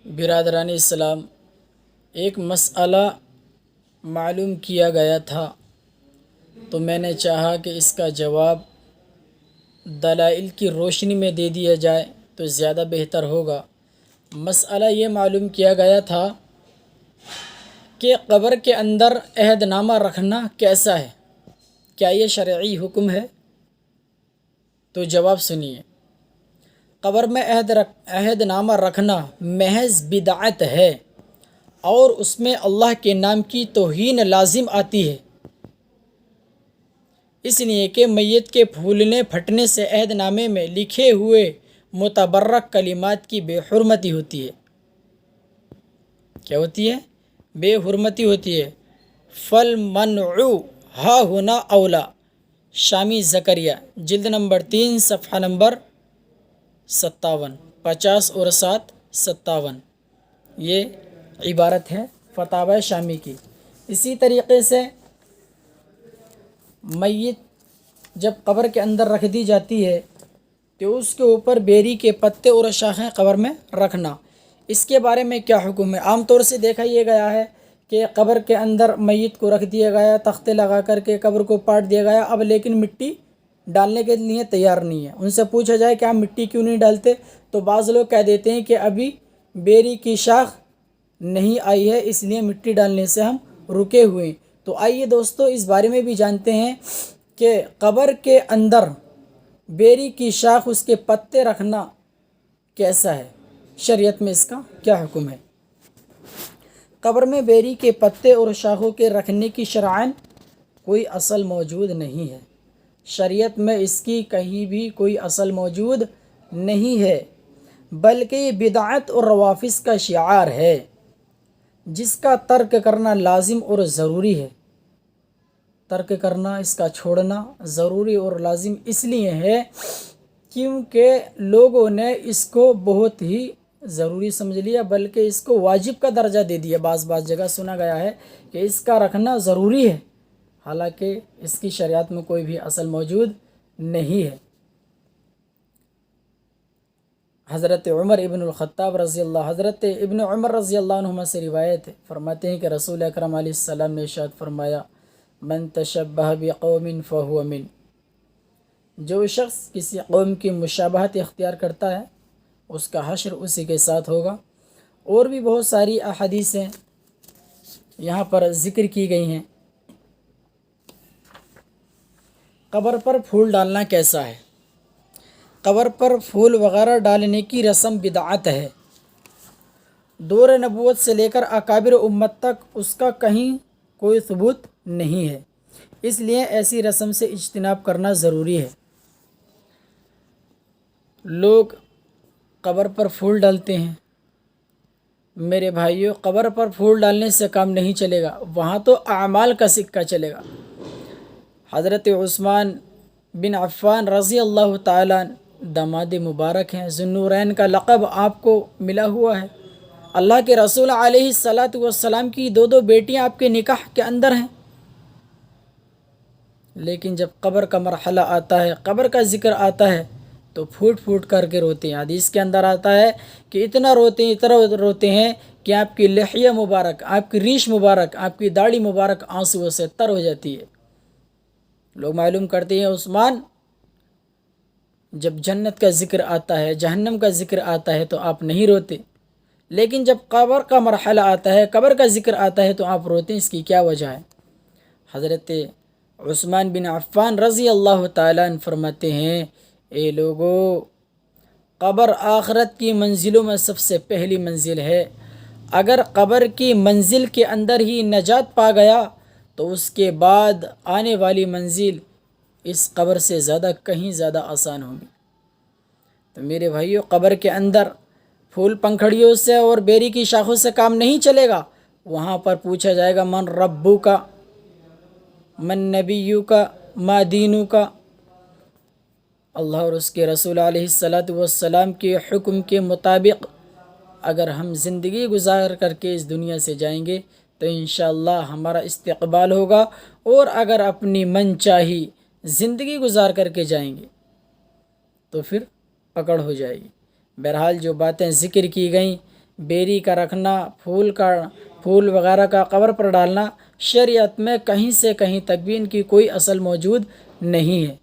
برادران اسلام، ایک مسئلہ معلوم کیا گیا تھا تو میں نے چاہا کہ اس کا جواب دلائل کی روشنی میں دے دیا جائے تو زیادہ بہتر ہوگا۔ مسئلہ یہ معلوم کیا گیا تھا کہ قبر کے اندر عہد نامہ رکھنا کیسا ہے، کیا یہ شرعی حکم ہے؟ تو جواب سنیے۔ قبر میں عہد نامہ رکھنا محض بدعت ہے اور اس میں اللہ کے نام کی توہین لازم آتی ہے، اس لیے کہ میت کے پھولنے پھٹنے سے عہد نامے میں لکھے ہوئے متبرک کلمات کی بے حرمتی ہوتی ہے۔ کیا ہوتی ہے؟ بے حرمتی ہوتی ہے۔ فالمنع ہا ہونا اولا، شامی زکریا، جلد نمبر 3 صفحہ نمبر 57، 50 اور 7، 57، یہ عبارت ہے فتاوی شامی کی۔ اسی طریقے سے میت جب قبر کے اندر رکھ دی جاتی ہے تو اس کے اوپر بیری کے پتے اور شاخیں قبر میں رکھنا، اس کے بارے میں کیا حکم ہے؟ عام طور سے دیکھا یہ گیا ہے کہ قبر کے اندر میت کو رکھ دیا گیا، تختے لگا کر کے قبر کو پاٹ دیا گیا، اب لیکن مٹی ڈالنے کے لیے تیار نہیں ہے۔ ان سے پوچھا جائے کہ آپ مٹی کیوں نہیں ڈالتے تو بعض لوگ کہہ دیتے ہیں کہ ابھی بیری کی شاخ نہیں آئی ہے، اس لیے مٹی ڈالنے سے ہم رکے ہوئے ہیں۔ تو آئیے دوستو اس بارے میں بھی جانتے ہیں کہ قبر کے اندر بیری کی شاخ، اس کے پتے رکھنا کیسا ہے، شریعت میں اس کا کیا حکم ہے؟ قبر میں بیری کے پتے اور شاخوں کے رکھنے کی شرعاً کوئی اصل موجود نہیں ہے، شریعت میں اس کی کہیں بھی کوئی اصل موجود نہیں ہے، بلکہ یہ بدعت اور روافظ کا شعار ہے جس کا ترک کرنا لازم اور ضروری ہے۔ ترک کرنا، اس کا چھوڑنا ضروری اور لازم اس لیے ہے کیونکہ لوگوں نے اس کو بہت ہی ضروری سمجھ لیا، بلکہ اس کو واجب کا درجہ دے دیا۔ بعض جگہ سنا گیا ہے کہ اس کا رکھنا ضروری ہے، حالانکہ اس کی شریعت میں کوئی بھی اصل موجود نہیں ہے۔ حضرت عمر ابن عمر رضی اللہ عنہما سے روایت ہے، فرماتے ہیں کہ رسول اکرم علیہ السلام نے ارشاد فرمایا، من تشبہ بقوم فہو من، جو شخص کسی قوم کی مشابہت اختیار کرتا ہے اس کا حشر اسی کے ساتھ ہوگا۔ اور بھی بہت ساری احادیثیں یہاں پر ذکر کی گئی ہیں۔ قبر پر پھول ڈالنا کیسا ہے؟ قبر پر پھول وغیرہ ڈالنے کی رسم بدعت ہے، دور نبوت سے لے کر اکابر امت تک اس کا کہیں کوئی ثبوت نہیں ہے، اس لیے ایسی رسم سے اجتناب کرنا ضروری ہے۔ لوگ قبر پر پھول ڈالتے ہیں، میرے بھائیوں قبر پر پھول ڈالنے سے کام نہیں چلے گا، وہاں تو اعمال کا سکہ چلے گا۔ حضرت عثمان بن عفان رضی اللہ تعالیٰ داماد مبارک ہیں، ذو النورین کا لقب آپ کو ملا ہوا ہے۔ اللہ کے رسول علیہ السلام کی دو بیٹیاں آپ کے نکاح کے اندر ہیں، لیکن جب قبر کا مرحلہ آتا ہے، قبر کا ذکر آتا ہے تو پھوٹ پھوٹ کر کے روتے ہیں۔ حدیث کے اندر آتا ہے کہ اتنا روتے ہیں کہ آپ کی لحیہ مبارک، آپ کی ریش مبارک، آپ کی داڑھی مبارک آنسوؤں سے تر ہو جاتی ہے۔ لوگ معلوم کرتے ہیں عثمان جب جنت کا ذکر آتا ہے، جہنم کا ذکر آتا ہے تو آپ نہیں روتے، لیکن جب قبر کا مرحلہ آتا ہے، قبر کا ذکر آتا ہے تو آپ روتے ہیں، اس کی کیا وجہ ہے؟ حضرت عثمان بن عفان رضی اللہ تعالیٰ عنہ فرماتے ہیں، اے لوگو، قبر آخرت کی منزلوں میں سب سے پہلی منزل ہے، اگر قبر کی منزل کے اندر ہی نجات پا گیا تو اس کے بعد آنے والی منزل اس قبر سے کہیں زیادہ آسان ہوگی۔ تو میرے بھائیو قبر کے اندر پھول پنکھڑیوں سے اور بیری کی شاخوں سے کام نہیں چلے گا، وہاں پر پوچھا جائے گا من ربو کا، من نبیو کا، ما دینو کا۔ اللہ اور اس کے رسول علیہ السلام کے حکم کے مطابق اگر ہم زندگی گزار کر کے اس دنیا سے جائیں گے تو انشاءاللہ ہمارا استقبال ہوگا، اور اگر اپنی من چاہی زندگی گزار کر کے جائیں گے تو پھر پکڑ ہو جائے گی۔ بہرحال جو باتیں ذکر کی گئیں بیری کا رکھنا، پھول وغیرہ کا قبر پر ڈالنا شریعت میں کہیں سے کہیں تک بھی ان کی کوئی اصل موجود نہیں ہے۔